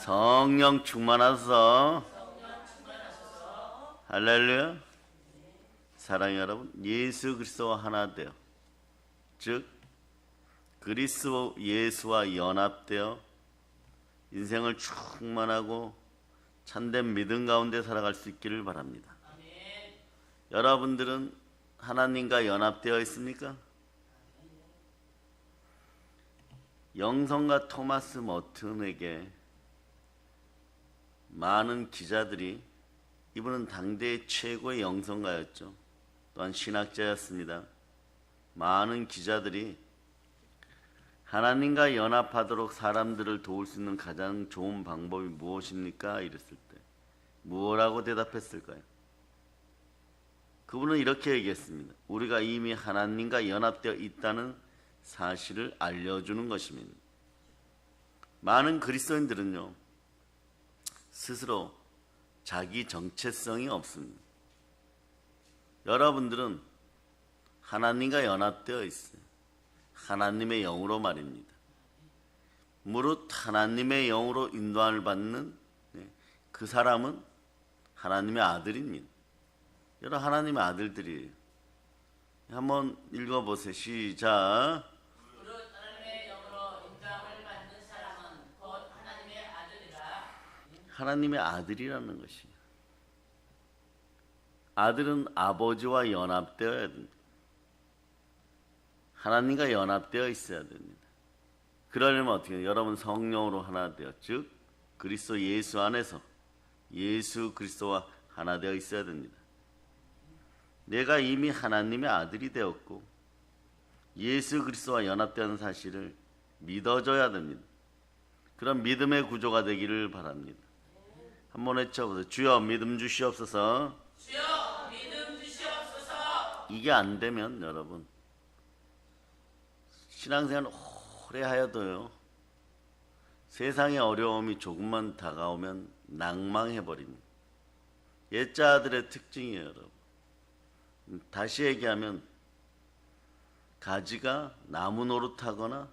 성령 충만하소서. 할렐루야. 사랑하는 여러분, 예수 그리스도와 하나 되어, 즉 그리스도 예수와 연합되어 인생을 충만하고 참된 믿음 가운데 살아갈 수 있기를 바랍니다. 여러분들은 하나님과 연합되어 있습니까? 영성과 토마스 머튼에게 많은 기자들이, 이분은 당대의 최고의 영성가였죠. 또한 신학자였습니다. 많은 기자들이 하나님과 연합하도록 사람들을 도울 수 있는 가장 좋은 방법이 무엇입니까? 이랬을 때 뭐라고 대답했을까요? 그분은 이렇게 얘기했습니다. 우리가 이미 하나님과 연합되어 있다는 사실을 알려주는 것입니다. 많은 그리스도인들은요, 스스로 자기 정체성이 없습니다. 여러분들은 하나님과 연합되어 있어요. 하나님의 영으로 말입니다. 무릇 하나님의 영으로 인도함을 받는 그 사람은 하나님의 아들입니다. 여러분, 하나님의 아들들이에요. 한번 읽어보세요. 시작. 무릇 하나님의 영으로 인도함을 받는 사람은 곧 하나님의 아들이라. 하나님의 아들이라는 것이에요. 아들은 아버지와 연합되어야 됩니다. 하나님과 연합되어 있어야 됩니다. 그러려면 어떻게 해요? 여러분 성령으로 하나 되어, 즉 그리스도 예수 안에서 예수 그리스도와 하나 되어 있어야 됩니다. 내가 이미 하나님의 아들이 되었고 예수 그리스도와 연합되는 사실을 믿어줘야 됩니다. 그런 믿음의 구조가 되기를 바랍니다. 한번 외쳐보세요. 주여 믿음 주시옵소서. 주여 믿음 주시옵소서. 이게 안 되면 여러분 신앙생활 오래 하여도요, 세상의 어려움이 조금만 다가오면 낭망해버립니다. 옛자들의 특징이에요, 여러분. 다시 얘기하면 가지가 나무 노릇하거나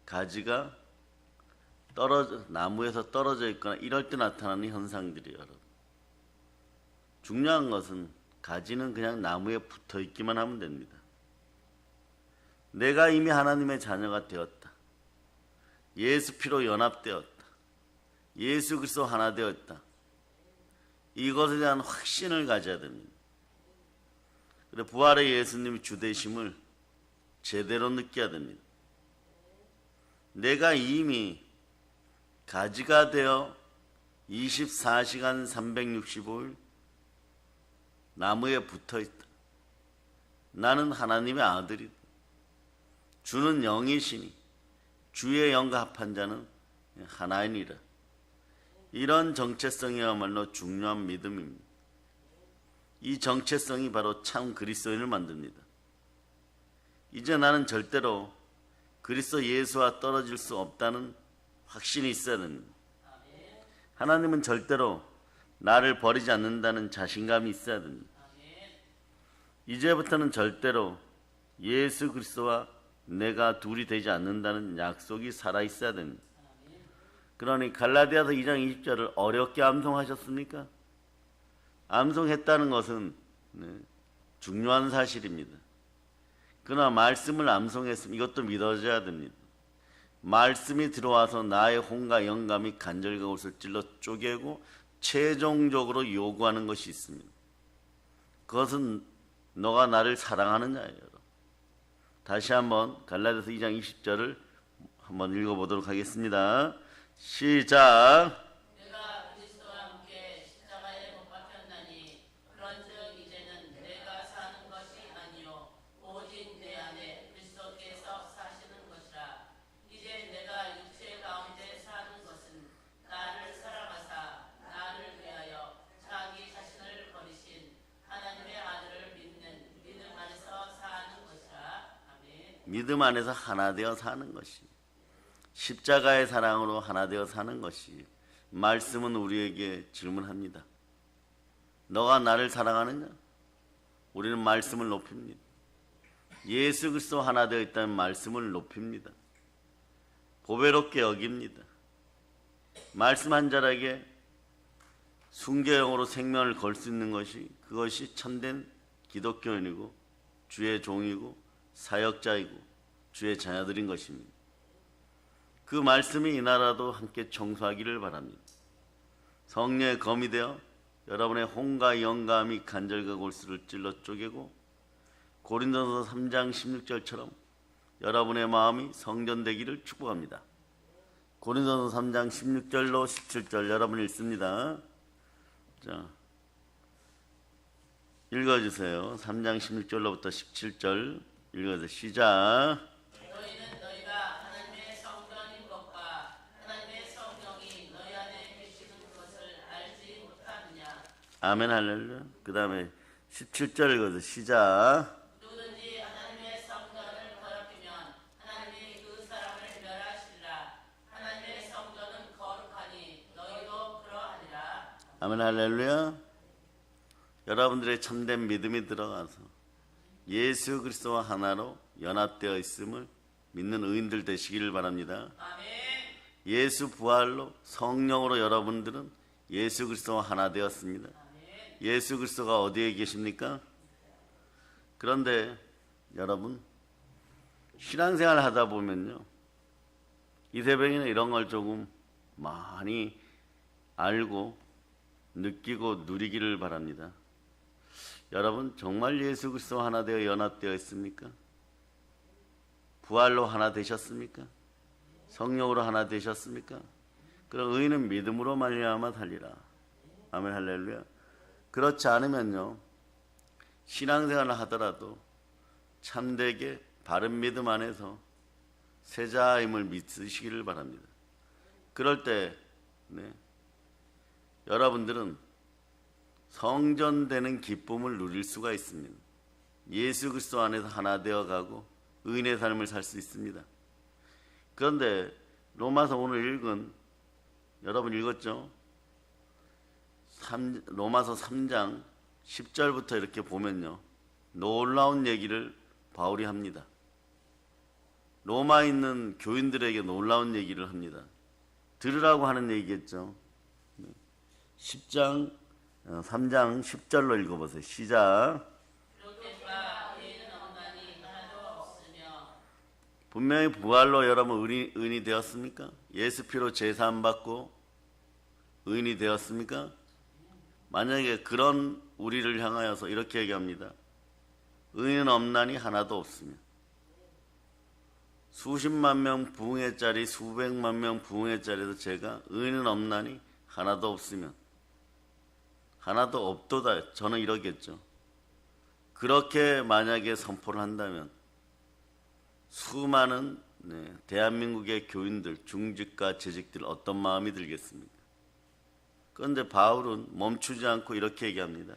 가지가 나무에서 떨어져 있거나 이럴 때 나타나는 현상들이에요, 여러분. 중요한 것은 가지는 그냥 나무에 붙어 있기만 하면 됩니다. 내가 이미 하나님의 자녀가 되었다. 예수 피로 연합되었다. 예수 그리스도 하나 되었다. 이것에 대한 확신을 가져야 됩니다. 그래, 부활의 예수님이 주 되심을 제대로 느껴야 됩니다. 내가 이미 가지가 되어 24시간 365일 나무에 붙어 있다. 나는 하나님의 아들이다. 주는 영이시니 주의 영과 합한 자는 하나이니라. 이런 정체성이야말로 중요한 믿음입니다. 이 정체성이 바로 참 그리스도인을 만듭니다. 이제 나는 절대로 그리스도 예수와 떨어질 수 없다는 확신이 있어야 됩니다. 하나님은 절대로 나를 버리지 않는다는 자신감이 있어야 됩니다. 이제부터는 절대로 예수 그리스도와 내가 둘이 되지 않는다는 약속이 살아있어야 됩니다. 그러니 갈라디아서 2장 20절을 어렵게 암송하셨습니까? 암송했다는 것은 중요한 사실입니다. 그러나 말씀을 암송했으면 이것도 믿어져야 됩니다. 말씀이 들어와서 나의 혼과 영감이 간절과 옷을 찔러 쪼개고 최종적으로 요구하는 것이 있습니다. 그것은 너가 나를 사랑하느냐예요. 다시 한번 갈라디아서 2장 20절을 한번 읽어보도록 하겠습니다. 시작. 내가 그리스도와 함께 십자가에 못 박혔나니 그런즉 이제는 내가 사는 것이 아니요 오직 내 안에 그리스도께서 사시는 것이라. 이제 내가 육체 가운데 사는 것은 나를 사랑하사 나를 위하여 자기 자신을 버리신 하나님의 아들을 믿는 믿음 안에서 사는 것이라. 아멘. 믿음 안에서 하나 되어 사는 것이, 십자가의 사랑으로 하나 되어 사는 것이, 말씀은 우리에게 질문합니다. 너가 나를 사랑하느냐? 우리는 말씀을 높입니다. 예수 그리스도 하나 되어 있다는 말씀을 높입니다. 보배롭게 여깁니다. 말씀 한 자락에 순교형으로 생명을 걸 수 있는 그것이 참된 기독교인이고 주의 종이고 사역자이고 주의 자녀들인 것입니다. 그 말씀이 이 나라도 함께 청소하기를 바랍니다. 성령의 검이 되어 여러분의 혼과 영감이 간절과 골수를 찔러 쪼개고 고린도서 3장 16절처럼 여러분의 마음이 성전되기를 축복합니다. 고린도서 3장 16절로 17절 여러분 읽습니다. 자, 읽어주세요. 3장 16절로부터 17절 읽어주세요. 시작. 너희는 너희가 하나님의 성전인 것과 하나님의 성령이 너희 안에 계시는 것을 알지 못하느냐. 아멘 할렐루야. 그 다음에 17절 읽어주세요. 시작. 누구든지 하나님의 성전을 더럽히면 하나님이 그 사람을 멸하시리라. 하나님의 성전은 거룩하니 너희도 그러하니라. 아멘 할렐루야. 여러분들의 참된 믿음이 들어가서 예수 그리스도와 하나로 연합되어 있음을 믿는 의인들 되시기를 바랍니다. 아멘. 예수 부활로 성령으로 여러분들은 예수 그리스도와 하나 되었습니다. 아멘. 예수 그리스도가 어디에 계십니까? 그런데 여러분 신앙생활 하다 보면요, 이 새벽에는 이런 걸 조금 많이 알고 느끼고 누리기를 바랍니다. 여러분 정말 예수 그리스도 하나 되어 연합되어 있습니까? 부활로 하나 되셨습니까? 성령으로 하나 되셨습니까? 그럼 의인은 믿음으로 말미암아 살리라. 아멘 할렐루야. 그렇지 않으면요, 신앙생활을 하더라도 참되게 바른 믿음 안에서 세자임을 믿으시기를 바랍니다. 그럴 때 여러분들은 성전되는 기쁨을 누릴 수가 있습니다. 예수 그리스도 안에서 하나 되어가고 의인의 삶을 살 수 있습니다. 그런데 로마서 오늘 읽은, 여러분 읽었죠? 로마서 3장 10절부터 이렇게 보면요, 놀라운 얘기를 바울이 합니다. 로마에 있는 교인들에게 놀라운 얘기를 합니다. 들으라고 하는 얘기겠죠. 3장 10절로 읽어보세요. 시작. 그렇게가 의인은 없나니 하나도 없으며. 분명히 부활로 여러분 의인이 되었습니까? 예수 피로 제사함 받고 의인이 되었습니까? 만약에 그런 우리를 향하여서 이렇게 얘기합니다. 의인은 없나니 하나도 없으며. 수십만 명 부흥회 짜리 수백만 명 부흥회 짜리도 제가 의인은 없나니 하나도 없으면 하나도 없도다, 저는 이러겠죠. 그렇게 만약에 선포를 한다면 수많은 대한민국의 교인들, 중직과 재직들 어떤 마음이 들겠습니까? 그런데 바울은 멈추지 않고 이렇게 얘기합니다.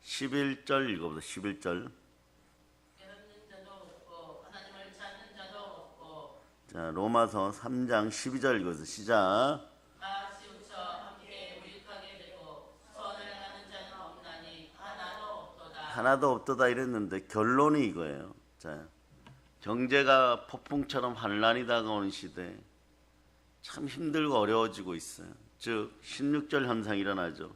11절 읽어보세요. 11절. 깨닫는 자도 없고 하나님을 찾는 자도 없고. 자, 로마서 3장 12절 읽어보세요. 시작. 다 치우쳐 함께 무익하게 되고 선을 행하는 자는 없나니 하나도 없도다. 하나도 없도다 이랬는데 결론이 이거예요. 자, 경제가 폭풍처럼 환란이 다가오는 시대에 참 힘들고 어려워지고 있어요. 즉 16절 현상이 일어나죠.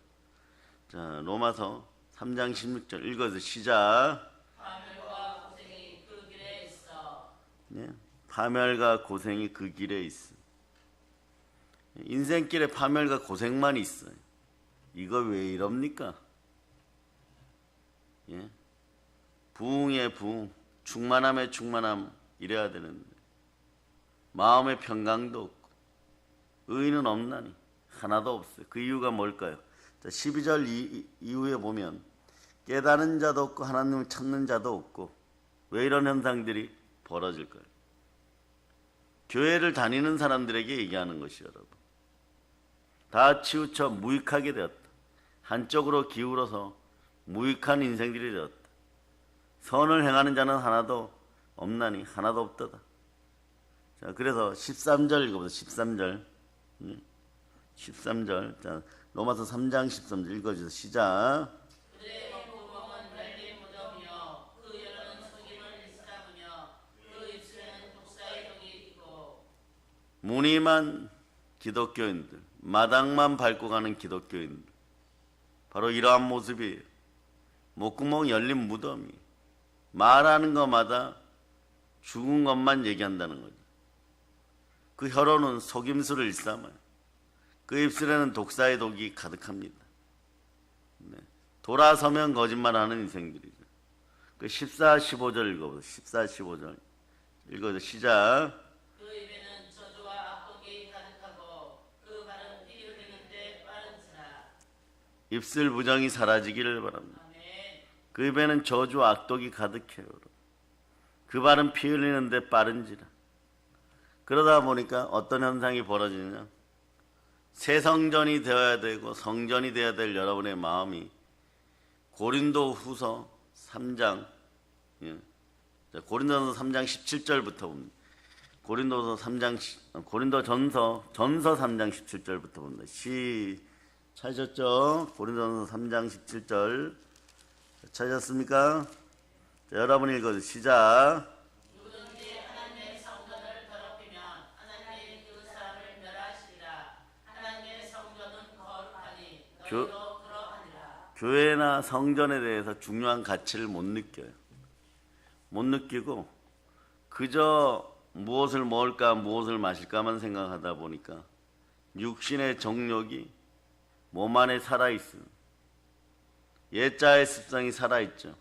자, 로마서 3장 16절 읽어서 시작. 파멸과 고생이 그 길에 있어. 파멸과 고생이 그 길에 있어. 인생길에 파멸과 고생만 있어요. 이거 왜 이럽니까? 부흥의 부흥, 충만함의 충만함 이래야 되는데 마음의 평강도 없고 의인은 없나니 하나도 없어요. 그 이유가 뭘까요? 자, 12절 이후에 보면 깨닫는 자도 없고 하나님을 찾는 자도 없고. 왜 이런 현상들이 벌어질까요? 교회를 다니는 사람들에게 얘기하는 것이 여러분, 다 치우쳐 무익하게 되었다. 한쪽으로 기울어서 무익한 인생들이 되었다. 선을 행하는 자는 하나도 없나니 하나도 없도다. 자, 그래서 13절 읽어보세요. 13절. 13절. 자, 로마서 3장 13절 읽어주세요. 시작. 그들의 구멍은 열린 무덤이요 그 열은 속임을 일삼으며 그 입술에는 독사의 독이 있고. 무늬만 기독교인들, 마당만 밟고 가는 기독교인들, 바로 이러한 모습이에요. 목구멍 열린 무덤이, 말하는 것마다 죽은 것만 얘기한다는 거죠. 그 혀로는 속임수를 일삼아요. 그 입술에는 독사의 독이 가득합니다. 네. 돌아서면 거짓말하는 인생들이죠. 그 14, 15절 읽어보세요. 14, 15절 읽어보세요. 시작. 그 입에는 저주와 악독이 가득하고 그 발은 피 흘리는데 빠른지라. 입술 부정이 사라지기를 바랍니다. 아멘. 그 입에는 저주와 악독이 가득해요. 그 발은 피 흘리는데 빠른지라. 그러다 보니까 어떤 현상이 벌어지느냐, 새 성전이 되어야 되고 성전이 되어야 될 여러분의 마음이 고린도 후서 3장, 고린도전서 3장 17절부터 봅니다. 고린도전서 3장 17절부터 봅니다. 찾으셨죠? 고린도전서 3장 17절 찾으셨습니까? 자, 여러분 읽어주세요. 시작. 누구든지 하나님의 성전을 더럽히면 하나님이 그 사람을 멸하시리라. 하나님의 성전은 거룩하니 너희도 그러하니라. 교회나 성전에 대해서 중요한 가치를 못 느껴요. 못 느끼고 그저 무엇을 먹을까 무엇을 마실까만 생각하다 보니까 육신의 정욕이 몸 안에 살아있어요. 옛자의 습성이 살아있죠.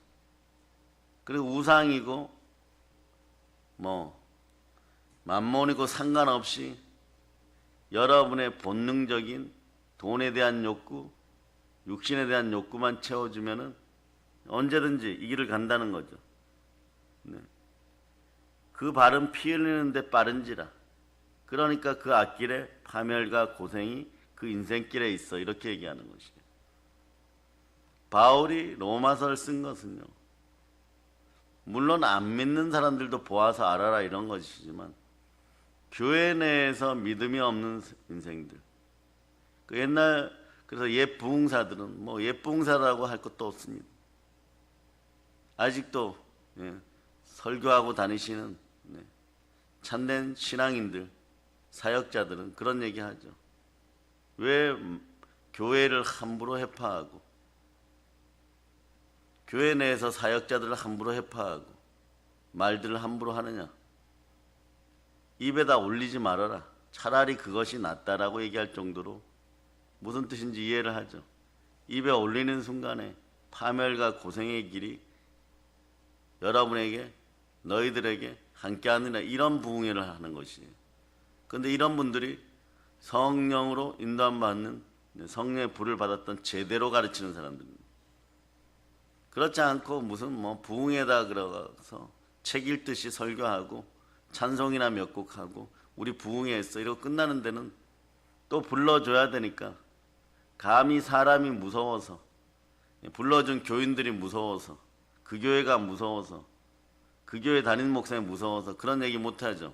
그리고 우상이고 만몬이고 상관없이 여러분의 본능적인 돈에 대한 욕구, 육신에 대한 욕구만 채워주면은 언제든지 이 길을 간다는 거죠. 네. 그 발은 피 흘리는데 빠른지라. 그러니까 그 앞길에 파멸과 고생이 그 인생길에 있어. 이렇게 얘기하는 것이에요. 바울이 로마서를 쓴 것은요, 물론 안 믿는 사람들도 보아서 알아라 이런 것이지만 교회 내에서 믿음이 없는 인생들, 그래서 옛 부흥사들은 옛 부흥사라고 할 것도 없습니다. 아직도 설교하고 다니시는 참된 신앙인들, 사역자들은 그런 얘기하죠. 왜 교회를 함부로 해파하고 교회 내에서 사역자들을 함부로 해파하고 말들을 함부로 하느냐? 입에다 올리지 말아라. 차라리 그것이 낫다라고 얘기할 정도로 무슨 뜻인지 이해를 하죠. 입에 올리는 순간에 파멸과 고생의 길이 여러분에게, 너희들에게 함께하느냐, 이런 부흥회를 하는 것이에요. 그런데 이런 분들이 성령으로 인도함받는, 성령의 불을 받았던 제대로 가르치는 사람들입니다. 그렇지 않고 무슨 부흥회다 그러서 책 읽듯이 설교하고 찬송이나 몇 곡 하고 우리 부흥회 했어 이러고 끝나는 데는 또 불러줘야 되니까, 감히 사람이 무서워서, 불러준 교인들이 무서워서, 그 교회가 무서워서, 그 교회 다니는 목사님이 무서워서 그런 얘기 못하죠.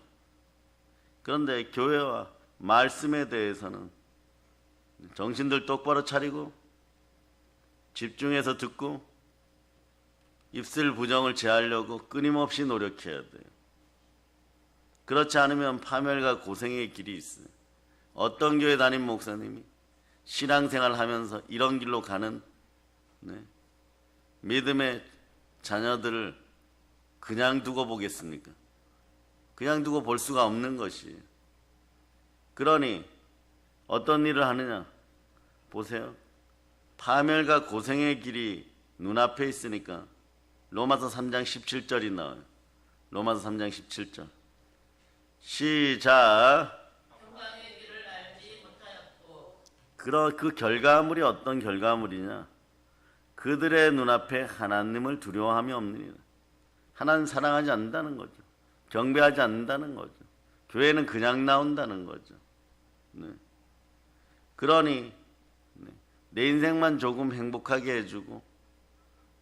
그런데 교회와 말씀에 대해서는 정신들 똑바로 차리고 집중해서 듣고 입술 부정을 제하려고 끊임없이 노력해야 돼요. 그렇지 않으면 파멸과 고생의 길이 있어요. 어떤 교회 다닌 목사님이 신앙생활 하면서 이런 길로 가는 믿음의 자녀들을 그냥 두고 보겠습니까? 그냥 두고 볼 수가 없는 것이에요. 그러니 어떤 일을 하느냐? 보세요. 파멸과 고생의 길이 눈앞에 있으니까 로마서 3장 17절이 나와요. 로마서 3장 17절 시작. 평강의 길을 알지 못하였고. 그 결과물이 어떤 결과물이냐? 그들의 눈앞에 하나님을 두려워함이 없느니라. 하나님 사랑하지 않는다는 거죠. 경배하지 않는다는 거죠. 교회는 그냥 나온다는 거죠. 네. 그러니 내 인생만 조금 행복하게 해주고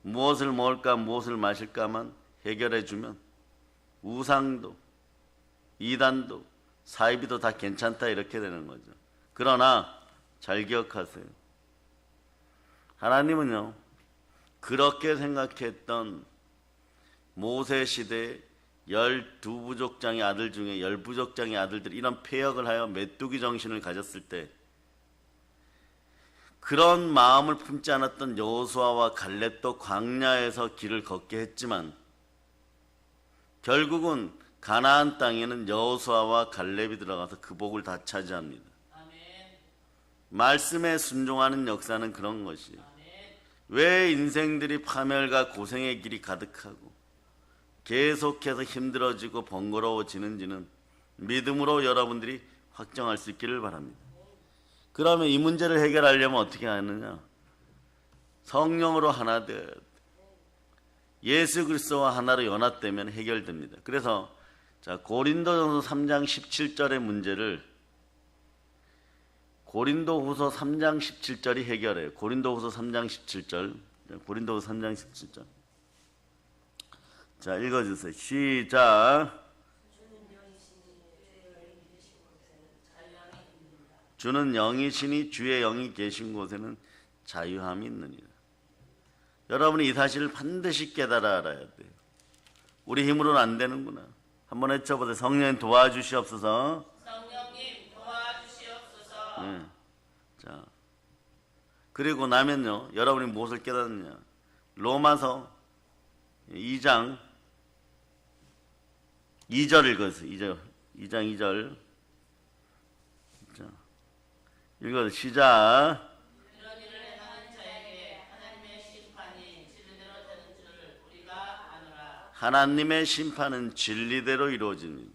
무엇을 먹을까 무엇을 마실까만 해결해주면 우상도 이단도 사이비도 다 괜찮다 이렇게 되는 거죠. 그러나 잘 기억하세요. 하나님은요, 그렇게 생각했던 모세 시대의 12부족장의 아들 중에 10부족장의 아들들이 이런 패역을 하여 메뚜기 정신을 가졌을 때 그런 마음을 품지 않았던 여호수아와 갈렙도 광야에서 길을 걷게 했지만 결국은 가나안 땅에는 여호수아와 갈렙이 들어가서 그 복을 다 차지합니다. 말씀에 순종하는 역사는 그런 것이에요. 왜 인생들이 파멸과 고생의 길이 가득하고 계속해서 힘들어지고 번거로워지는지는 믿음으로 여러분들이 확정할 수 있기를 바랍니다. 그러면 이 문제를 해결하려면 어떻게 하느냐? 성령으로 하나 되어야 돼. 예수 그리스도와 하나로 연합되면 해결됩니다. 그래서 자, 고린도전서 3장 17절의 문제를 고린도후서 3장 17절이 해결해요. 고린도후서 3장 17절. 고린도후서 3장 17절. 자, 읽어주세요. 시작. 주는 영이시니 주의 영이 계신 곳에는 자유함이 있느니라. 여러분이 이 사실을 반드시 깨달아 알아야 돼요. 우리 힘으로는 안 되는구나. 한번 외쳐보세요. 성령님 도와주시옵소서. 성령님 도와주시옵소서. 네. 자, 그리고 나면요, 여러분이 무엇을 깨닫느냐? 로마서 2장 2절 읽어주세요. 2장 2절. 자, 읽어주세요. 시작. 이런 일을 행하는 자에게 하나님의 심판이 진리대로 되는 줄 우리가 아노라. 하나님의 심판은 진리대로 이루어집니다.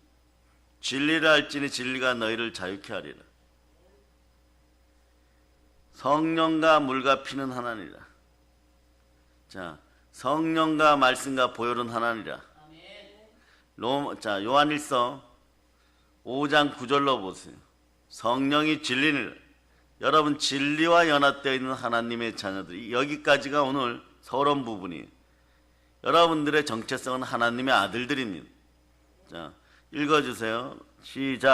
진리를 알지니 진리가 너희를 자유케 하리라. 성령과 물과 피는 하나니라. 자, 성령과 말씀과 보혈은 하나니라. 자, 요한일서 5장 9절로 보세요. 성령이 진리니라. 여러분, 진리와 연합되어 있는 하나님의 자녀들이, 여기까지가 오늘 서론 부분이에요. 여러분들의 정체성은 하나님의 아들들입니다. 자, 읽어주세요. 시작.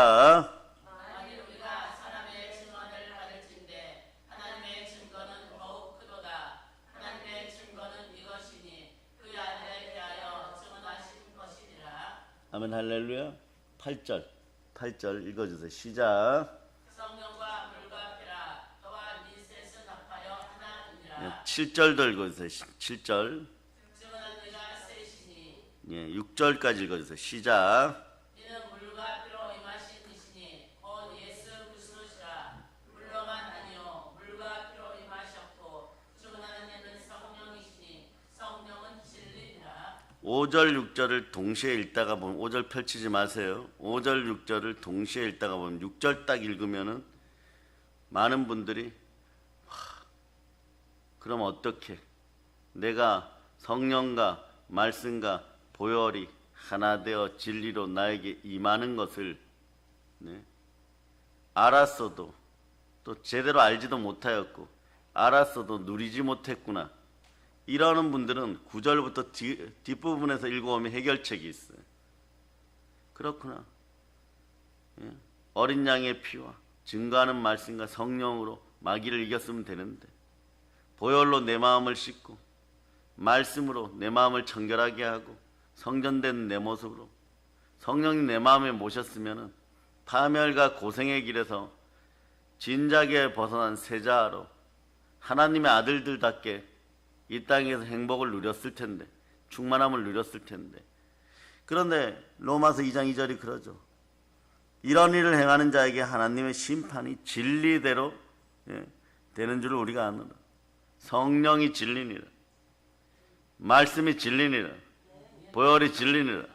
만일 우리가 사람의 증언을 받을진대 하나님의 증거는 더욱 크도다. 하나님의 증거는 이것이니 그 아들에 대하여 증언하신 것이니라. 아멘 할렐루야. 8절 읽어주세요. 시작. 성령과 물과 피라 너와 네 셋은 합하여 하나니라. 7절도 읽어주세요. 7절. 증언한 네가 셋이니 6절까지 읽어주세요. 시작. 이는 물과 피로 임하신 이시니 곧 예수 그리스도시라. 물로만 아니요 물과 피로 임하셨고 증언하는 이는 성령이시니 성령은 진리니라. 5절 6절을 동시에 읽다가 보면 5절 펼치지 마세요. 5절 6절을 동시에 읽다가 보면 6절 딱 읽으면은 많은 분들이 그럼 어떻게 내가 성령과 말씀과 보혈이 하나 되어 진리로 나에게 임하는 것을 알았어도 또 제대로 알지도 못하였고 알았어도 누리지 못했구나. 이러는 분들은 9절부터 뒷부분에서 읽어오면 해결책이 있어요. 그렇구나. 어린 양의 피와 증거하는 말씀과 성령으로 마귀를 이겼으면 되는데 보혈로 내 마음을 씻고 말씀으로 내 마음을 청결하게 하고 성전된 내 모습으로 성령이 내 마음에 모셨으면 파멸과 고생의 길에서 진작에 벗어난 세자로 하나님의 아들들답게 이 땅에서 행복을 누렸을 텐데, 충만함을 누렸을 텐데. 그런데 로마서 2장 2절이 그러죠. 이런 일을 행하는 자에게 하나님의 심판이 진리대로 되는 줄을 우리가 아노라. 성령이 진리니라. 말씀이 진리니라. 보혈이 진리니라.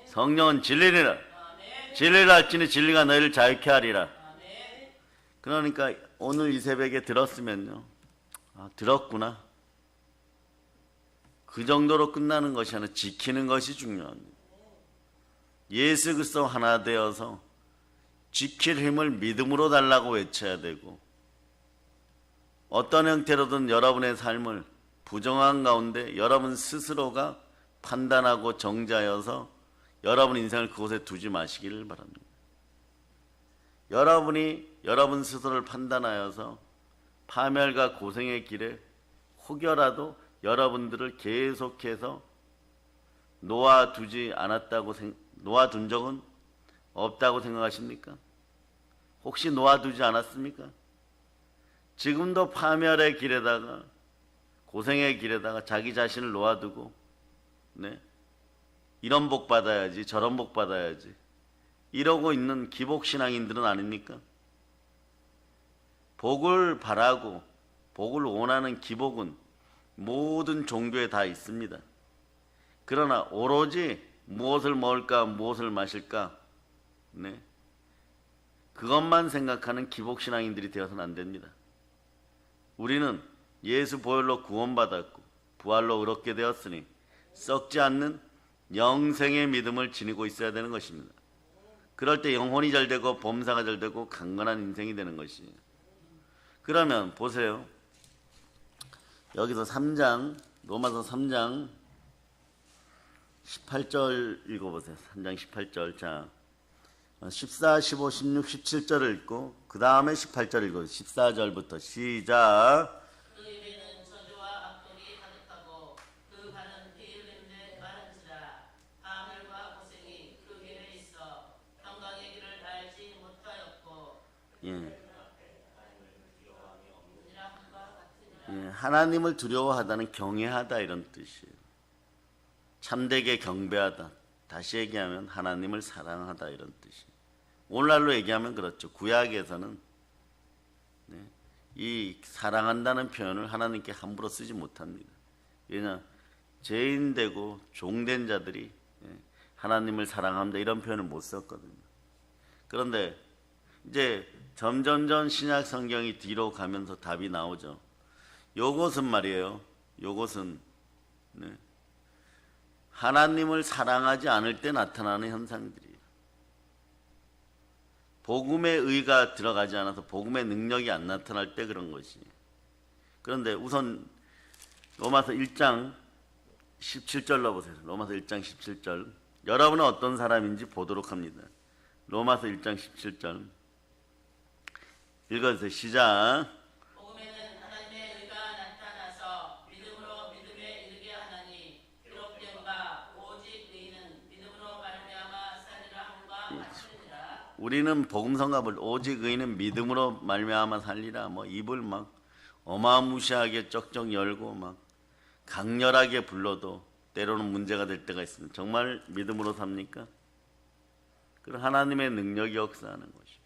성령은 진리니라. 진리를 알지니 진리가 너희를 자유케 하리라. 그러니까 오늘 이 새벽에 들었으면요, 들었구나. 그 정도로 끝나는 것이 아니라 지키는 것이 중요합니다. 예수 그리스도 하나 되어서 지킬 힘을 믿음으로 달라고 외쳐야 되고, 어떤 형태로든 여러분의 삶을 부정한 가운데 여러분 스스로가 판단하고 정죄하여서 여러분 인생을 그곳에 두지 마시기를 바랍니다. 여러분이 여러분 스스로를 판단하여서 파멸과 고생의 길에 혹여라도 여러분들을 계속해서 놓아둔 적은 없다고 생각하십니까? 혹시 놓아두지 않았습니까? 지금도 파멸의 길에다가 고생의 길에다가 자기 자신을 놓아두고 네? 이런 복 받아야지 저런 복 받아야지 이러고 있는 기복신앙인들은 아닙니까? 복을 바라고 복을 원하는 기복은 모든 종교에 다 있습니다. 그러나 오로지 무엇을 먹을까 무엇을 마실까 네? 그것만 생각하는 기복신앙인들이 되어서는 안 됩니다. 우리는 예수 보혈로 구원받았고 부활로 의롭게 되었으니 썩지 않는 영생의 믿음을 지니고 있어야 되는 것입니다. 그럴 때 영혼이 잘 되고 범사가 잘 되고 강건한 인생이 되는 것이에요. 그러면 보세요. 여기서 3장 로마서 3장 18절 읽어보세요. 3장 18절. 자, 14, 15, 16, 17절을 읽고 그 다음에 18절 읽어요. 14절부터 시작. 그 입에는 저주와 악독이 가득하고 그 발은 피 흘림에 마른지라. 파멸과 고생이 그 길에 있어 평강의 길을 알지 못하였고 예. 하나님을 두려워하다는 경외하다 이런 뜻이에요. 참되게 경배하다. 다시 얘기하면 하나님을 사랑하다 이런 뜻이에요. 오늘날로 얘기하면 그렇죠. 구약에서는 이 사랑한다는 표현을 하나님께 함부로 쓰지 못합니다. 왜냐 죄인되고 종된 자들이 하나님을 사랑합니다 이런 표현을 못 썼거든요. 그런데 이제 점점점 신약 성경이 뒤로 가면서 답이 나오죠. 요것은 말이에요. 요것은 하나님을 사랑하지 않을 때 나타나는 현상들이에요. 복음의 의가 들어가지 않아서 복음의 능력이 안 나타날 때 그런 것이에요. 그런데 우선 로마서 1장 17절로 보세요. 로마서 1장 17절. 여러분은 어떤 사람인지 보도록 합니다. 로마서 1장 17절. 읽어주세요. 시작. 복음에는 하나님의 의가 나타나서 믿음으로 믿음에 이르게 하나니 기록된 바 오직 의인은 믿음으로 말미암아 살리라 함과 같으니라. 우리는 복음성가 볼 오직 의인은 믿음으로 말미암아 살리라. 뭐 입을 막 어마무시하게 쩍쩍 열고 막 강렬하게 불러도 때로는 문제가 될 때가 있습니다. 정말 믿음으로 삽니까? 그럼 하나님의 능력이 역사하는 것이.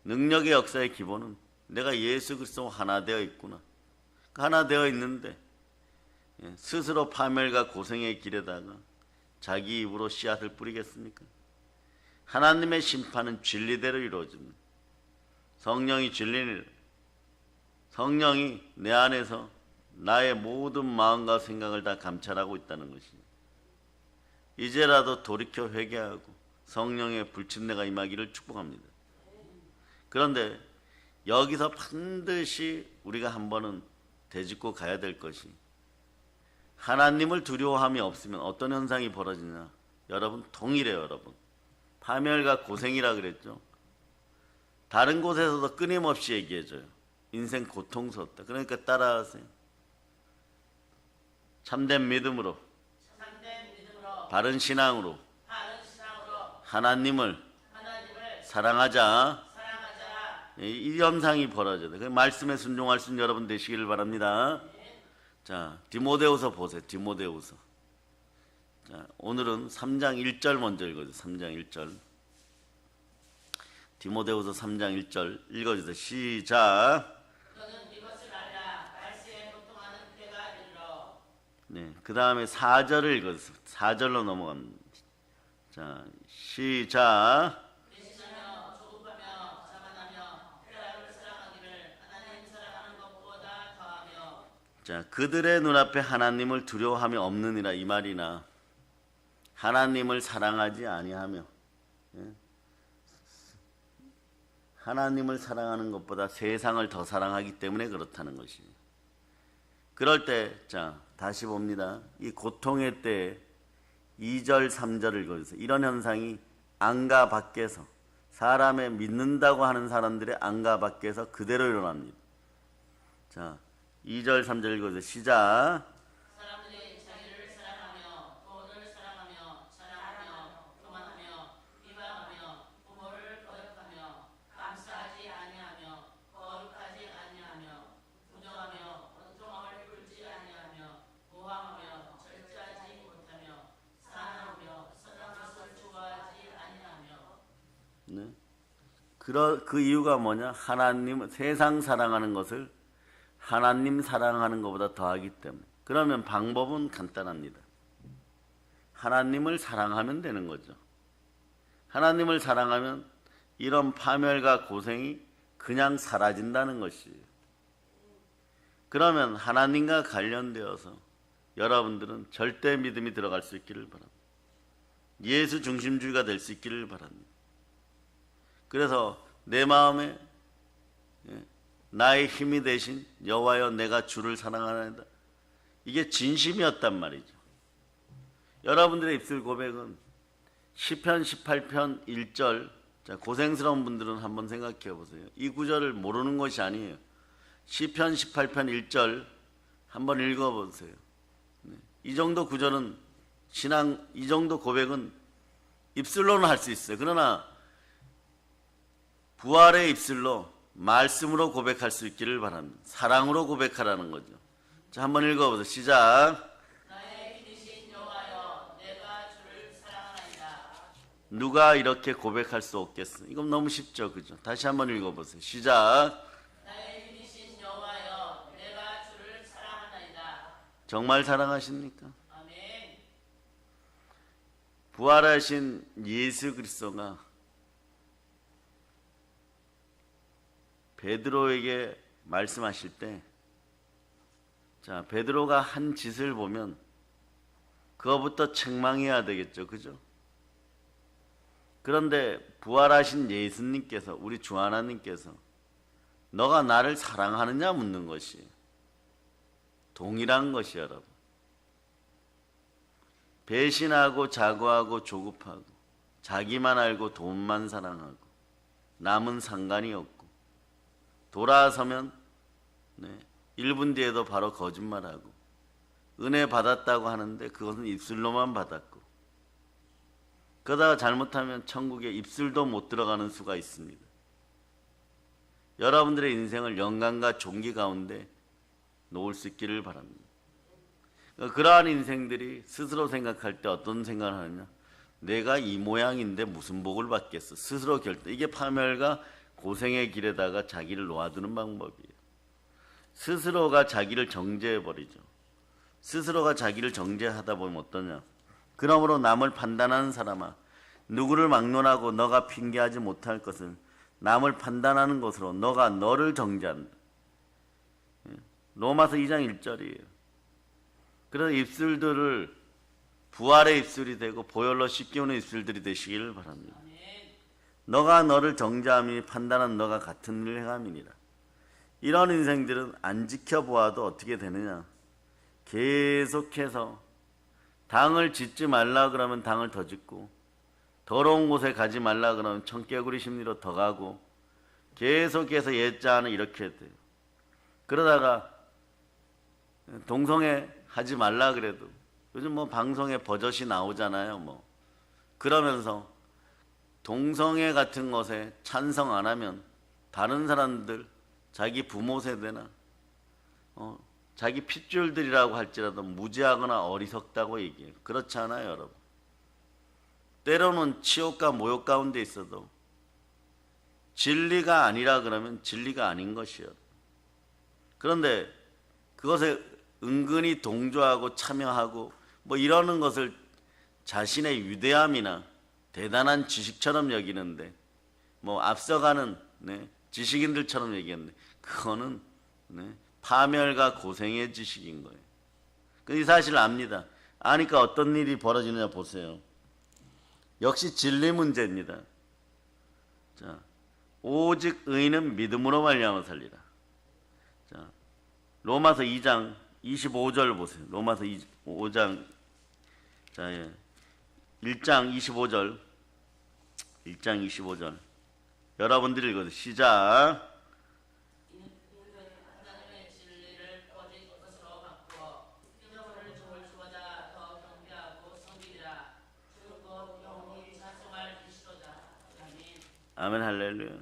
능력의 역사의 기본은 내가 예수 그리스도와 하나 되어 있구나. 하나 되어 있는데 스스로 파멸과 고생의 길에다가 자기 입으로 씨앗을 뿌리겠습니까? 하나님의 심판은 진리대로 이루어집니다. 성령이 진리니 성령이 내 안에서 나의 모든 마음과 생각을 다 감찰하고 있다는 것입니다. 이제라도 돌이켜 회개하고 성령의 불친내가 임하기를 축복합니다. 그런데 여기서 반드시 우리가 한 번은 되짚고 가야 될 것이 하나님을 두려워함이 없으면 어떤 현상이 벌어지냐. 여러분 동일해요. 여러분 파멸과 고생이라 그랬죠. 다른 곳에서도 끊임없이 얘기해줘요. 인생 고통스럽다. 그러니까 따라하세요. 참된 믿음으로 바른 신앙으로 하나님을 사랑하자. 이 현상이 벌어져야 돼요. 말씀에 순종할 수 있는 여러분 되시기를 바랍니다. 자, 디모데후서 보세요. 디모데후서. 자, 오늘은 3장 1절 먼저 읽어주세요. 3장 1절. 디모데후서 3장 1절 읽어주세요. 시작. 너는 이것을 알라. 말세에 고통하는 때가 이르러. 네, 그 다음에 4절을 읽어주세요. 4절로 넘어갑니다. 자, 시작. 계시자며 조급하며 자만하며 때라를 사랑하기를 하나님 사랑하는 것보다 더하며. 자, 그들의 눈앞에 하나님을 두려워함이 없느니라 이 말이나 하나님을 사랑하지 아니하며 하나님을 사랑하는 것보다 세상을 더 사랑하기 때문에 그렇다는 것이에요. 그럴 때, 자, 다시 봅니다. 이 고통의 때에 2절, 3절을 읽어주세요. 이런 현상이 안과 밖에서 사람의 믿는다고 하는 사람들의 안과 밖에서 그대로 일어납니다. 자, 2절, 3절 읽어주세요. 시작. 사람들이 자기를 사랑하며 돈을 그 이유가 뭐냐? 하나님, 세상 사랑하는 것을 하나님 사랑하는 것보다 더하기 때문에. 그러면 방법은 간단합니다. 하나님을 사랑하면 되는 거죠. 하나님을 사랑하면 이런 파멸과 고생이 그냥 사라진다는 것이에요. 그러면 하나님과 관련되어서 여러분들은 절대 믿음이 들어갈 수 있기를 바랍니다. 예수 중심주의가 될 수 있기를 바랍니다. 그래서 내 마음에 나의 힘이 되신 여호와여 내가 주를 사랑하나이다. 이게 진심이었단 말이죠. 여러분들의 입술 고백은 시편 18편 1절, 자, 고생스러운 분들은 한번 생각해 보세요. 이 구절을 모르는 것이 아니에요. 시편 18편 1절 한번 읽어보세요. 이 정도 구절은 이 정도 고백은 입술로는 할 수 있어요. 그러나 부활의 입술로 말씀으로 고백할 수 있기를 바랍니다. 사랑으로 고백하라는 거죠. 자, 한번 읽어보세요. 시작. 나의 기르신 여호와여 내가 주를 사랑하나이다. 누가 이렇게 고백할 수 없겠어? 이건 너무 쉽죠, 그죠? 다시 한번 읽어보세요. 시작. 나의 기르신 여호와여 내가 주를 사랑하나이다. 정말 사랑하십니까? 아멘. 부활하신 예수 그리스도가 베드로에게 말씀하실 때, 자, 베드로가 한 짓을 보면 그거부터 책망해야 되겠죠, 그죠? 그런데 부활하신 예수님께서, 우리 주 하나님께서 너가 나를 사랑하느냐 묻는 것이 동일한 것이 여러분. 배신하고 자고하고 조급하고 자기만 알고 돈만 사랑하고 남은 상관이 없고 돌아서면 1분 뒤에도 바로 거짓말하고 은혜 받았다고 하는데 그것은 입술로만 받았고 그러다가 잘못하면 천국에 입술도 못 들어가는 수가 있습니다. 여러분들의 인생을 영광과 존귀 가운데 놓을 수 있기를 바랍니다. 그러한 인생들이 스스로 생각할 때 어떤 생각을 하느냐? 내가 이 모양인데 무슨 복을 받겠어? 스스로 결정. 이게 파멸과 고생의 길에다가 자기를 놓아두는 방법이에요. 스스로가 자기를 정죄해버리죠. 스스로가 자기를 정죄하다 보면 어떠냐? 그러므로 남을 판단하는 사람아, 누구를 막론하고 너가 핑계하지 못할 것을 남을 판단하는 것으로 너가 너를 정죄한다. 로마서 2장 1절이에요. 그래서 입술들을 부활의 입술이 되고 보혈로 씻기우는 입술들이 되시기를 바랍니다. 너가 너를 정죄함이 판단한 너가 같은 일을 행함이니라. 이런 인생들은 안 지켜보아도 어떻게 되느냐? 계속해서 당을 짓지 말라 그러면 당을 더 짓고 더러운 곳에 가지 말라 그러면 청개구리 심리로 더 가고 계속해서 옛자는 이렇게 돼요. 그러다가 동성애 하지 말라 그래도 요즘 뭐 방송에 버젓이 나오잖아요. 뭐 그러면서 동성애 같은 것에 찬성 안 하면 다른 사람들 자기 부모 세대나 자기 핏줄들이라고 할지라도 무지하거나 어리석다고 얘기해요. 그렇지 않아요, 여러분? 때로는 치욕과 모욕 가운데 있어도 진리가 아니라 그러면 진리가 아닌 것이요. 그런데 그것에 은근히 동조하고 참여하고 뭐 이러는 것을 자신의 위대함이나 대단한 지식처럼 여기는데 뭐 앞서가는 지식인들처럼 얘기했는데 그거는 파멸과 고생의 지식인 거예요. 이 사실을 압니다. 아니까 어떤 일이 벌어지느냐 보세요. 역시 진리 문제입니다. 자, 오직 의인은 믿음으로 말미암아 살리라. 자, 로마서 2장 25절 보세요. 로마서 5장 자, 1장 25절 1장 25절 여러분들이 읽어도 시작. 하나님의 진리를 거짓 것으로 바꾸어 피조물을 주를 주보다 더 경배하고 섬기리라. 주 곧 영원히 찬송할 이시로다. 아멘. 아멘 할렐루야.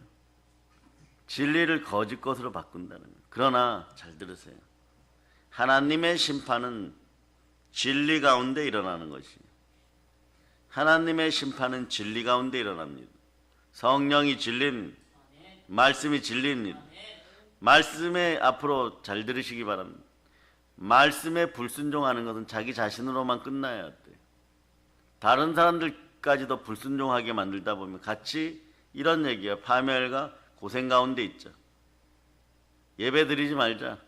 진리를 거짓 것으로 바꾼다는 거예요. 그러나 잘 들으세요. 하나님의 심판은 진리 가운데 일어나는 것이에요. 하나님의 심판은 진리 가운데 일어납니다. 성령이 진리입니다. 말씀이 진리입니다. 말씀에 앞으로 잘 들으시기 바랍니다. 말씀에 불순종하는 것은 자기 자신으로만 끝나야 돼요. 다른 사람들까지도 불순종하게 만들다 보면 같이 이런 얘기예요. 파멸과 고생 가운데 있죠. 예배 드리지 말자.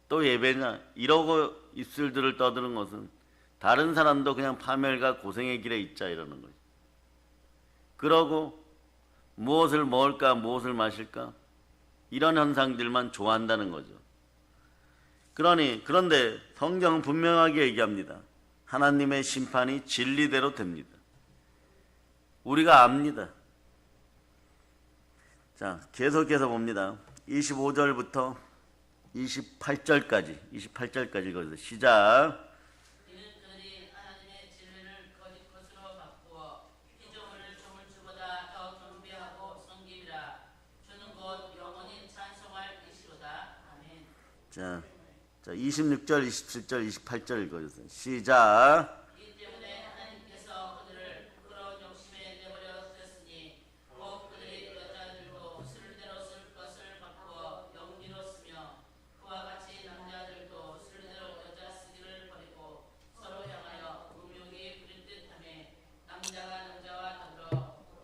또 예배냐. 이러고 입술들을 떠드는 것은 다른 사람도 그냥 파멸과 고생의 길에 있자 이러는 거죠. 그러고 무엇을 먹을까 무엇을 마실까 이런 현상들만 좋아한다는 거죠. 그런데 성경은 분명하게 얘기합니다. 하나님의 심판이 진리대로 됩니다. 우리가 압니다. 자, 계속해서 봅니다. 25절부터 28절까지 읽어주세요. 시작. 이는 그들이 하나님의 진리를 거짓 것으로 바꾸어 피조물을 조물 주보다 더 경배하고 섬기리라. 주는 곧 영원히 찬송할 이시로다. 아멘. 자, 26절, 27절, 28절 읽어주세요. 시작. 이 때문에 하나님께서 그들을 부끄러운 욕심에 내버려 두셨으니 곧 그들이 여자들도 술대로 쓸 것을 바꾸어 영리로 쓰며 그와 같이 남자들도 술대로 여자 쓰기를 버리고 서로 향하여 음욕이 부릴 듯하며 남자가 남자와 더불어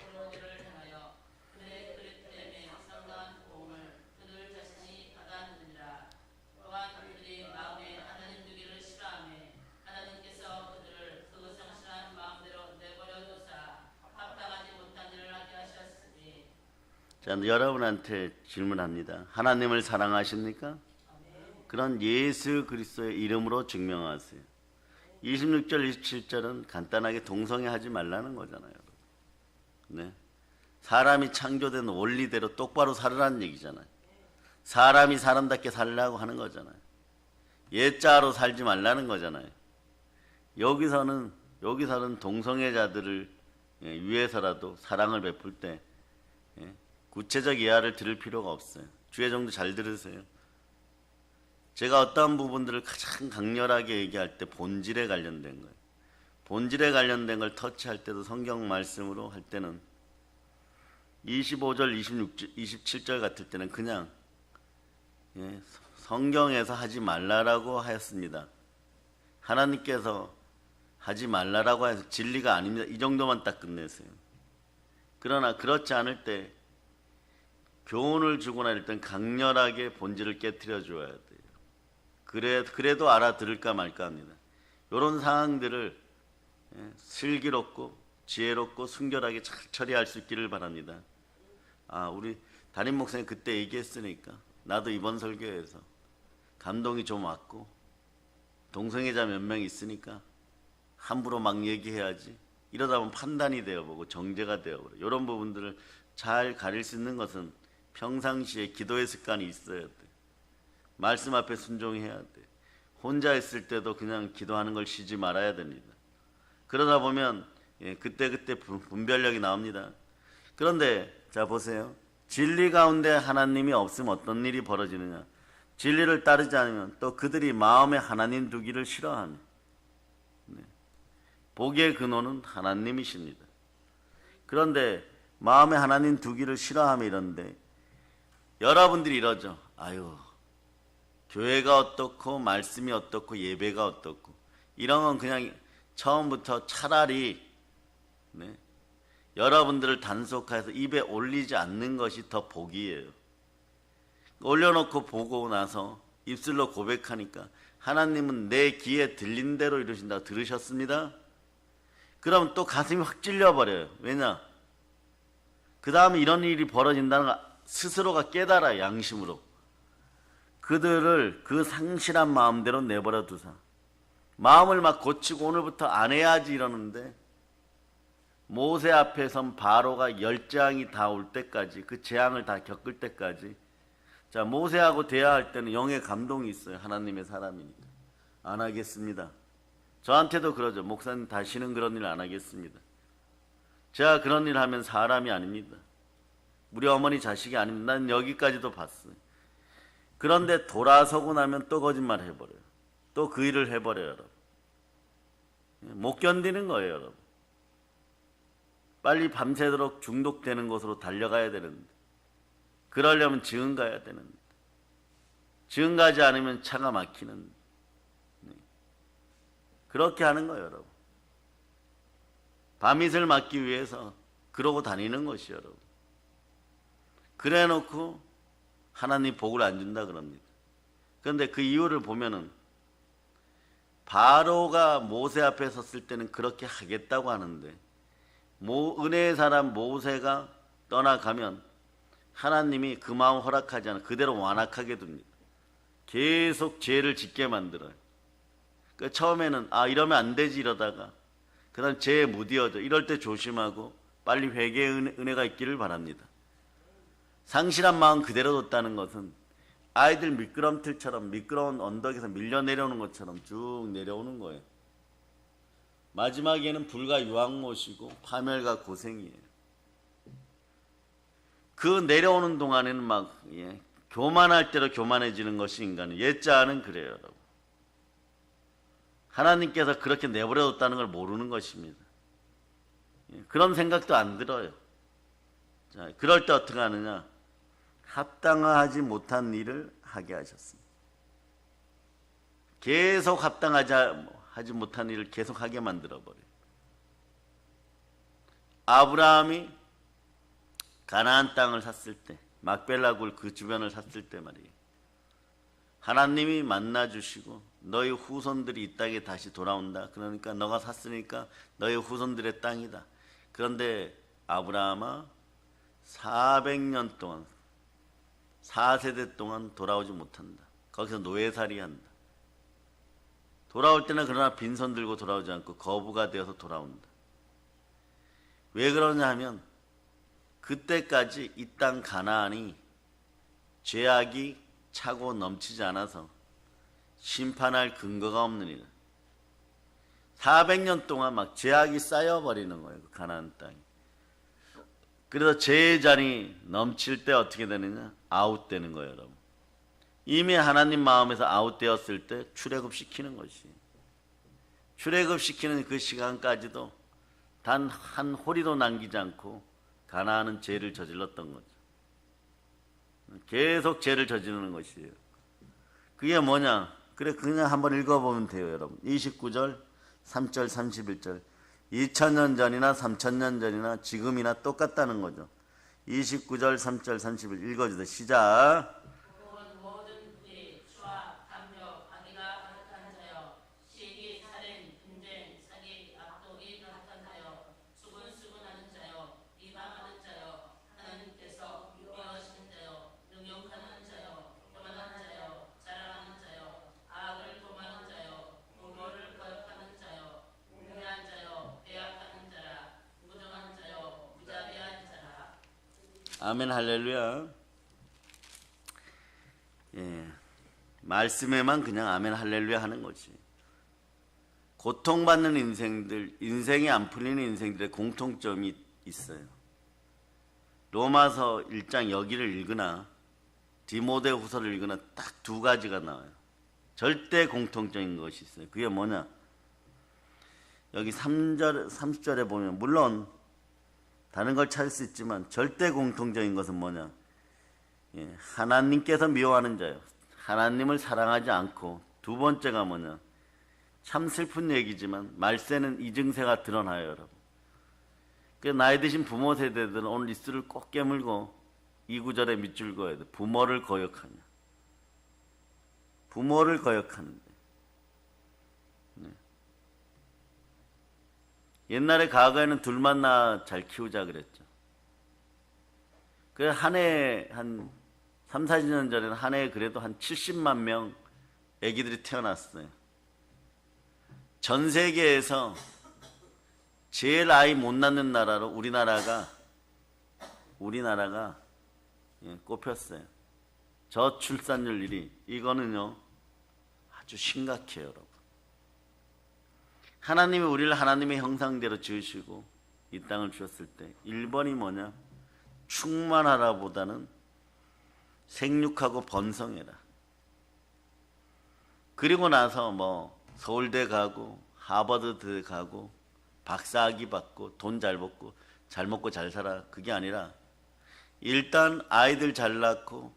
포로디를 향하여 그들의 그릇 때문에 상당한 고음을 그들 자신이 받았느니라. 또한 그들이 마음에 하나님 두기를 싫어하며 하나님께서 그들을 그 성실한 마음대로 내버려 두사 합당하지 못한 일을 하게 하셨으니. 자, 여러분한테 질문합니다. 하나님을 사랑하십니까? 그런 예수 그리스도의 이름으로 증명하세요. 26절, 27절은 간단하게 동성애하지 말라는 거잖아요. 네. 사람이 창조된 원리대로 똑바로 살으라는 얘기잖아요. 사람이 사람답게 살라고 하는 거잖아요. 예자로 살지 말라는 거잖아요. 여기서는 동성애자들을 위해서라도 사랑을 베풀 때 구체적 예화를 들을 필요가 없어요. 주의 정도 잘 들으세요. 제가 어떠한 부분들을 가장 강렬하게 얘기할 때 본질에 관련된 거예요. 본질에 관련된 걸 터치할 때도 성경 말씀으로 할 때는 25절, 27절 같을 때는 그냥 성경에서 하지 말라라고 하였습니다. 하나님께서 하지 말라라고 해서 진리가 아닙니다. 이 정도만 딱 끝내세요. 그러나 그렇지 않을 때 교훈을 주거나 이럴 땐 강렬하게 본질을 깨트려 줘야 돼요. 그래도 알아들을까 말까 합니다. 이런 상황들을 슬기롭고 지혜롭고 순결하게 잘 처리할 수 있기를 바랍니다. 우리 담임 목사님 그때 얘기했으니까 나도 이번 설교에서 감동이 좀 왔고 동성애자 몇 명 있으니까 함부로 막 얘기해야지. 이러다 보면 판단이 되어보고 정죄가 되어버려. 이런 부분들을 잘 가릴 수 있는 것은 평상시에 기도의 습관이 있어야 돼. 말씀 앞에 순종해야 돼. 혼자 있을 때도 그냥 기도하는 걸 쉬지 말아야 됩니다. 그러다 보면 그때그때 분별력이 나옵니다. 그런데 자 보세요. 진리 가운데 하나님이 없으면 어떤 일이 벌어지느냐. 진리를 따르지 않으면 또 그들이 마음에 하나님 두기를 싫어하네. 복의 근원은 하나님이십니다. 그런데 마음에 하나님 두기를 싫어하며 이런데 여러분들이 이러죠. 교회가 어떻고 말씀이 어떻고 예배가 어떻고 이런 건 그냥 처음부터 차라리 여러분들을 단속해서 입에 올리지 않는 것이 더 복이에요. 올려놓고 보고 나서 입술로 고백하니까 하나님은 내 귀에 들린 대로 이루신다고 들으셨습니다? 그럼 또 가슴이 확 찔려버려요. 왜냐? 그 다음에 이런 일이 벌어진다는 거 스스로가 깨달아요. 양심으로. 그들을 그 상실한 마음대로 내버려 두사 마음을 막 고치고 오늘부터 안 해야지 이러는데 모세 앞에 선 바로가 열재앙이 다 올 때까지 그 재앙을 다 겪을 때까지 자 모세하고 대화할 때는 영의 감동이 있어요. 하나님의 사람이니까 안 하겠습니다. 저한테도 그러죠. 목사님 다시는 그런 일 안 하겠습니다. 제가 그런 일 하면 사람이 아닙니다. 우리 어머니 자식이 아닙니다. 난 여기까지도 봤어요. 그런데 돌아서고 나면 또 거짓말 해버려요. 또 그 일을 해버려요. 여러분. 못 견디는 거예요. 여러분. 빨리 밤새도록 중독되는 곳으로 달려가야 되는데 그러려면 지금 가야 되는, 지금 가지 않으면 차가 막히는, 그렇게 하는 거예요, 여러분. 밤이슬 맞기 위해서 그러고 다니는 것이요, 여러분. 그래 놓고 하나님 복을 안 준다 그럽니다. 그런데 그 이유를 보면은 바로가 모세 앞에 섰을 때는 그렇게 하겠다고 하는데 은혜의 사람 모세가 떠나가면 하나님이 그 마음 허락하지 않아 그대로 완악하게 둡니다. 계속 죄를 짓게 만들어요. 그러니까 처음에는 이러면 안 되지 이러다가 그 다음 죄에 무디어져. 이럴 때 조심하고 빨리 회개의 은혜가 있기를 바랍니다. 상실한 마음 그대로 뒀다는 것은 아이들 미끄럼틀처럼 미끄러운 언덕에서 밀려 내려오는 것처럼 쭉 내려오는 거예요. 마지막에는 불과 유황못이고 파멸과 고생이에요. 그 내려오는 동안에는 막 교만할 대로 교만해지는 것이 인간은. 옛자는 그래요, 여러분. 하나님께서 그렇게 내버려뒀다는 걸 모르는 것입니다. 그런 생각도 안 들어요. 자, 그럴 때 어떻게 하느냐? 합당하지 못한 일을 하게 하셨습니다. 계속 합당하지 못한 일을 계속 하게 만들어버려요. 아브라함이 가나안 땅을 샀을 때, 막벨라 굴 그 주변을 샀을 때 말이에요. 하나님이 만나주시고 너희 후손들이 이 땅에 다시 돌아온다. 그러니까 너가 샀으니까 너희 후손들의 땅이다. 그런데 아브라함아 400년 동안 4세대 동안 돌아오지 못한다. 거기서 노예살이 한다. 돌아올 때는 그러나 빈손 들고 돌아오지 않고 거부가 되어서 돌아온다. 왜 그러냐 하면 그때까지 이 땅 가나안이 죄악이 차고 넘치지 않아서 심판할 근거가 없느니라. 400년 동안 막 죄악이 쌓여버리는 거예요. 그 가나안 땅이. 그래서 죄의 잔이 넘칠 때 어떻게 되느냐? 아웃되는 거예요, 여러분. 이미 하나님 마음에서 아웃되었을 때 출애굽시키는 것이. 출애굽시키는 그 시간까지도 단 한 호리도 남기지 않고 가나안은 죄를 저질렀던 거죠. 계속 죄를 저지르는 것이에요. 그게 뭐냐? 그래 그냥 한번 읽어보면 돼요, 여러분. 29절, 3절, 31절. 2000년 전이나 3000년 전이나 지금이나 똑같다는 거죠. 29절, 3절, 31 읽어주세요. 시작. 모든 부의 수와 담력, 악의가 가득한 자여, 시기, 살인, 분쟁, 사기, 악도, 일을 합한 자여, 수군수군하는 자여, 비방하는 자여, 하나님께서 미워하시는 자여, 능욕하는 자여, 교만한 자여, 자랑하는 자여, 악을 도모하는 자여, 부모를 거역하는 자여, 무례한 자여, 배약하는 자라, 무정한 자여, 무자비한 자라. 아멘 할렐루야. 말씀에만 그냥 아멘 할렐루야 하는 거지. 고통받는 인생들, 인생이 안 풀리는 인생들의 공통점이 있어요. 로마서 1장 여기를 읽으나 디모데 후서를 읽으나 딱 두 가지가 나와요. 절대 공통적인 것이 있어요. 그게 뭐냐? 여기 30절에 보면 물론 다른 걸 찾을 수 있지만 절대 공통적인 것은 뭐냐? 하나님께서 미워하는 자요. 하나님을 사랑하지 않고, 두 번째가 뭐냐? 참 슬픈 얘기지만 말세는 이 증세가 드러나요, 여러분. 그래서 나이 드신 부모 세대들은 오늘 입술을 꼭 깨물고 이 구절에 밑줄 그어야 돼. 부모를 거역하냐. 부모를 거역하는데. 옛날에 과거에는 둘만 낳아 잘 키우자 그랬죠. 그래서 한 해, 한 3, 40년 전에는 한 해에 그래도 한 70만 명 아기들이 태어났어요. 전 세계에서 제일 아이 못 낳는 나라로 우리나라가 꼽혔어요. 저출산율 1위. 이거는요 아주 심각해요, 여러분. 하나님이 우리를 하나님의 형상대로 지으시고 이 땅을 주셨을 때 1번이 뭐냐? 충만하라 보다는 생육하고 번성해라. 그리고 나서 뭐 서울대 가고 하버드대 가고 박사학위 받고 돈 잘 벌고 잘 먹고 잘 살아. 그게 아니라 일단 아이들 잘 낳고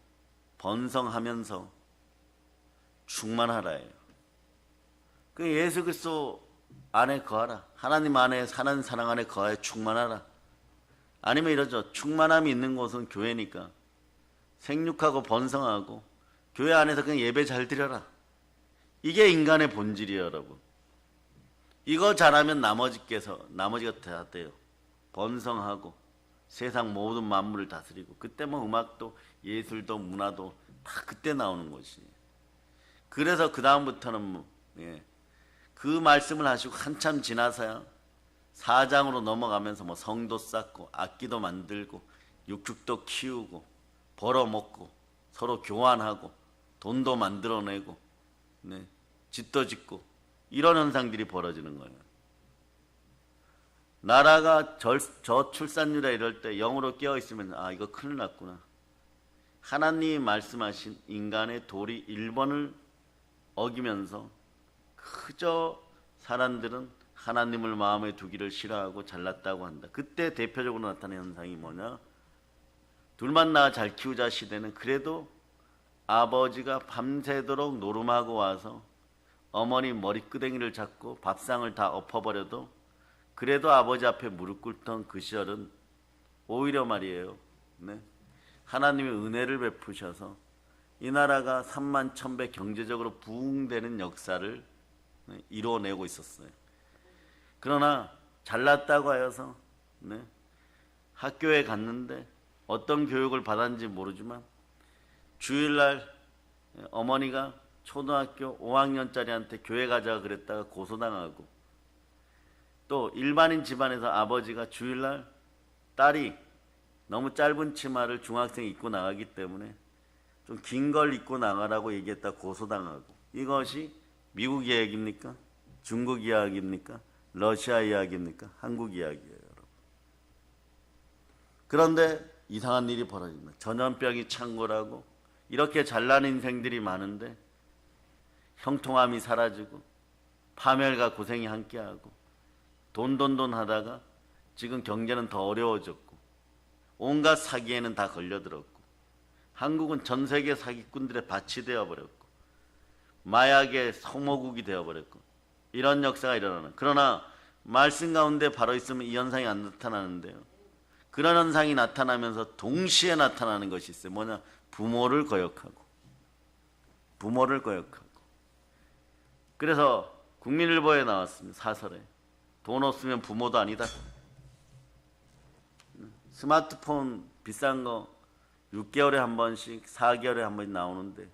번성하면서 충만하라예요. 그 예수 그리스도 안에 거하라. 하나님 안에 사는 사랑 안에 거하여 충만하라. 아니면 이러죠. 충만함이 있는 곳은 교회니까 생육하고 번성하고 교회 안에서 그냥 예배 잘 드려라. 이게 인간의 본질이에요, 여러분. 이거 잘하면 나머지가 다 돼요. 번성하고 세상 모든 만물을 다스리고, 그때 뭐 음악도 예술도 문화도 다 그때 나오는 것이. 그래서 그 다음부터는 그 말씀을 하시고 한참 지나서야 4장으로 넘어가면서 뭐 성도 쌓고 악기도 만들고 육축도 키우고 벌어먹고 서로 교환하고 돈도 만들어내고 집도 짓고 이런 현상들이 벌어지는 거예요. 나라가 저출산율에 이럴 때 영으로 깨어있으면 아, 이거 큰일 났구나. 하나님이 말씀하신 인간의 도리 1번을 어기면서 그저 사람들은 하나님을 마음에 두기를 싫어하고 잘났다고 한다. 그때 대표적으로 나타나는 현상이 뭐냐? 둘만 낳아 잘 키우자 시대는 그래도 아버지가 밤새도록 노름하고 와서 어머니 머리끄댕이를 잡고 밥상을 다 엎어버려도 그래도 아버지 앞에 무릎 꿇던 그 시절은 오히려 말이에요. 하나님의 은혜를 베푸셔서 이 나라가 3만 1,000배 경제적으로 부흥되는 역사를 이루어내고 있었어요. 그러나 잘났다고 하여서 학교에 갔는데 어떤 교육을 받았는지 모르지만 주일날 어머니가 초등학교 5학년짜리한테 교회 가자고 그랬다가 고소당하고, 또 일반인 집안에서 아버지가 주일날 딸이 너무 짧은 치마를 중학생이 입고 나가기 때문에 좀 긴 걸 입고 나가라고 얘기했다 고소당하고. 이것이 미국 이야기입니까? 중국 이야기입니까? 러시아 이야기입니까? 한국 이야기예요, 여러분. 그런데 이상한 일이 벌어집니다. 전염병이 창궐하고 이렇게 잘난 인생들이 많은데 형통함이 사라지고 파멸과 고생이 함께하고 돈 하다가 지금 경제는 더 어려워졌고 온갖 사기에는 다 걸려들었고 한국은 전 세계 사기꾼들의 밭이 되어버렸고 마약의 소모국이 되어버렸고 이런 역사가 일어나는. 그러나 말씀 가운데 바로 있으면 이 현상이 안 나타나는데요. 그런 현상이 나타나면서 동시에 나타나는 것이 있어요. 뭐냐? 부모를 거역하고. 그래서 국민일보에 나왔습니다. 사설에. 돈 없으면 부모도 아니다. 스마트폰 비싼 거 6개월에 한 번씩 4개월에 한 번씩 나오는데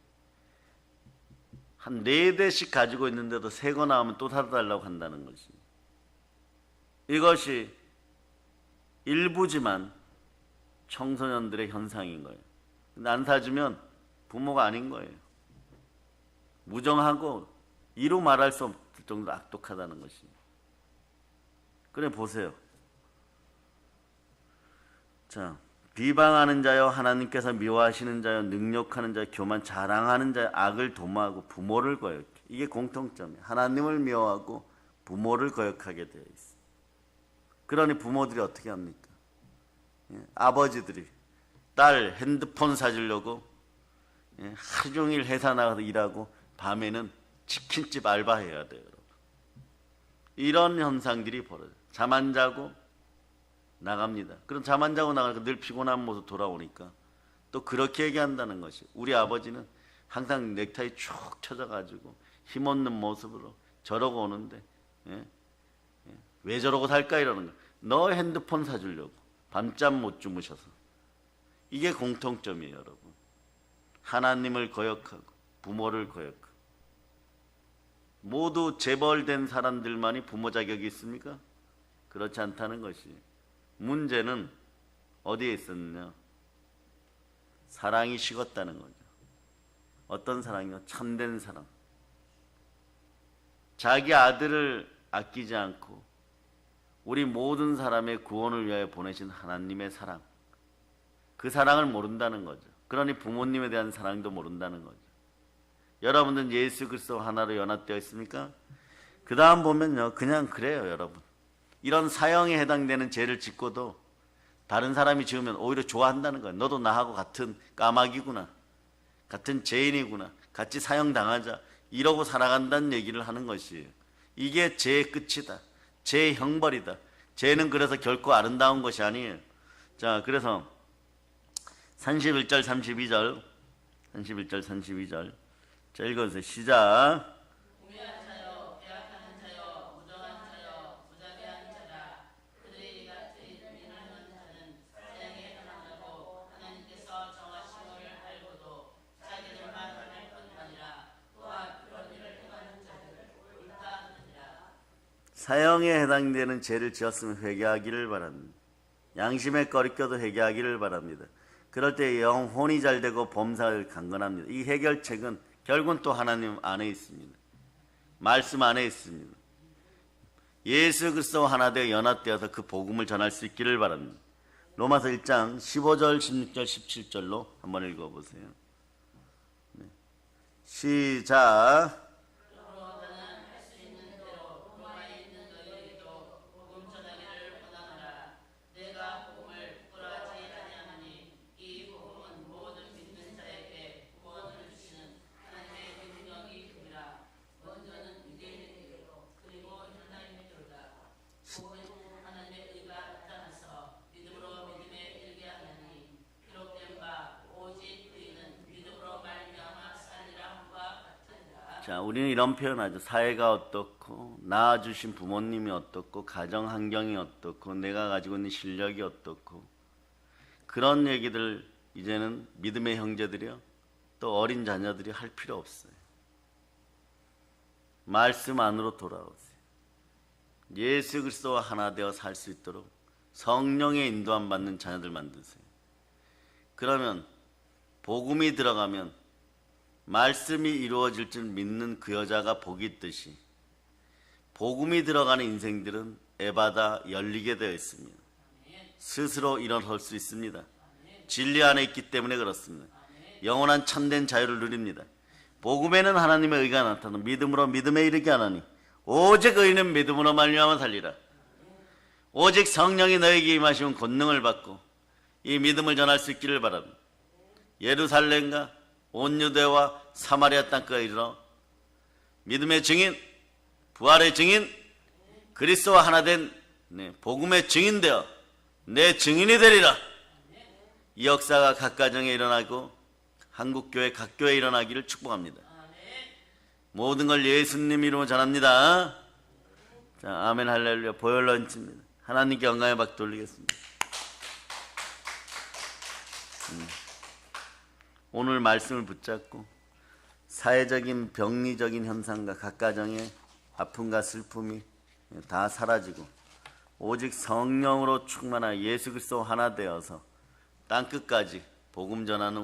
한 4대씩 가지고 있는데도 새 거 나오면 또 사달라고 한다는 것이. 이것이 일부지만 청소년들의 현상인 거예요. 근데 안 사주면 부모가 아닌 거예요. 무정하고 이루 말할 수 없을 정도로 악독하다는 것이. 그래 보세요. 자, 비방하는 자여 하나님께서 미워하시는 자여 능욕하는 자여 교만 자랑하는 자여 악을 도모하고 부모를 거역해. 이게 공통점이에요. 하나님을 미워하고 부모를 거역하게 되어 있어요. 그러니 부모들이 어떻게 합니까? 아버지들이 딸 핸드폰 사주려고 하루 종일 회사 나가서 일하고 밤에는 치킨집 알바해야 돼요, 여러분. 이런 현상들이 벌어져요. 잠 안 자고 나갑니다. 그럼 잠 안 자고 나가니까 늘 피곤한 모습 돌아오니까 또 그렇게 얘기한다는 것이. 우리 아버지는 항상 넥타이 쭉 쳐져가지고 힘없는 모습으로 저러고 오는데 왜 저러고 살까 이러는 거야. 너 핸드폰 사주려고 밤잠 못 주무셔서. 이게 공통점이에요, 여러분. 하나님을 거역하고 부모를 거역하고. 모두 재벌된 사람들만이 부모 자격이 있습니까? 그렇지 않다는 것이. 문제는 어디에 있었느냐? 사랑이 식었다는 거죠. 어떤 사랑이요? 참된 사랑. 자기 아들을 아끼지 않고 우리 모든 사람의 구원을 위하여 보내신 하나님의 사랑. 그 사랑을 모른다는 거죠. 그러니 부모님에 대한 사랑도 모른다는 거죠. 여러분들은 예수 그리스도 하나로 연합되어 있습니까? 그 다음 보면요, 그냥 그래요, 여러분. 이런 사형에 해당되는 죄를 짓고도 다른 사람이 지으면 오히려 좋아한다는 거야. 너도 나하고 같은 까마귀구나, 같은 죄인이구나, 같이 사형당하자, 이러고 살아간다는 얘기를 하는 것이에요. 이게 죄의 끝이다, 죄의 형벌이다. 죄는 그래서 결코 아름다운 것이 아니에요. 자, 그래서 31절 32절 31절 32절 자, 읽어주세요. 시작. 우매한 자여, 배악하는 자여, 무정한 자여, 무자비한 자라. 그들이 같은 일을 하는 자는 사형에 해당하고 하나님께서 정하신 것을 알고도 자기들만 할 뿐 아니라 또한 그런 일을 행하는 자들을 불타하느니라. 사형에 해당되는 죄를 지었으면 회개하기를 바랍니다. 양심에 거리껴도 회개하기를 바랍니다. 그럴 때 영혼이 잘되고 범사를 강건합니다. 이 해결책은 결국은 또 하나님 안에 있습니다. 말씀 안에 있습니다. 예수 그리스도와 하나 되어 연합되어서 그 복음을 전할 수 있기를 바랍니다. 로마서 1장 15절 16절 17절로 한번 읽어보세요. 네. 시작. 자, 우리는 이런 표현하죠. 사회가 어떻고, 낳아주신 부모님이 어떻고, 가정 환경이 어떻고, 내가 가지고 있는 실력이 어떻고, 그런 얘기들 이제는 믿음의 형제들이요, 또 어린 자녀들이 할 필요 없어요. 말씀 안으로 돌아오세요. 예수 그리스도와 하나 되어 살 수 있도록 성령의 인도함 받는 자녀들 만드세요. 그러면 복음이 들어가면 말씀이 이루어질 줄 믿는 그 여자가 복이 있듯이 복음이 들어가는 인생들은 에바다 열리게 되어 있습니다. 스스로 일어설 수 있습니다. 진리 안에 있기 때문에 그렇습니다. 영원한 참된 자유를 누립니다. 복음에는 하나님의 의가 나타나 믿음으로 믿음에 이르게 하나니 오직 의인은 믿음으로 말미암아 살리라. 오직 성령이 너에게 임하시면 권능을 받고 이 믿음을 전할 수 있기를 바랍니다. 예루살렘과 온 유대와 사마리아 땅까지 이르러 믿음의 증인, 부활의 증인, 그리스도와 하나 된 복음의 증인되어 내 증인이 되리라. 이 역사가 각 가정에 일어나고 한국교회 각 교회에 일어나기를 축복합니다. 모든 걸 예수님 이름으로 전합니다. 자, 아멘 할렐루야. 보혈 런치입니다. 하나님께 영광의 박 돌리겠습니다. 오늘 말씀을 붙잡고 사회적인 병리적인 현상과 각 가정의 아픔과 슬픔이 다 사라지고 오직 성령으로 충만한 예수 그리스도 하나 되어서 땅끝까지 복음 전하는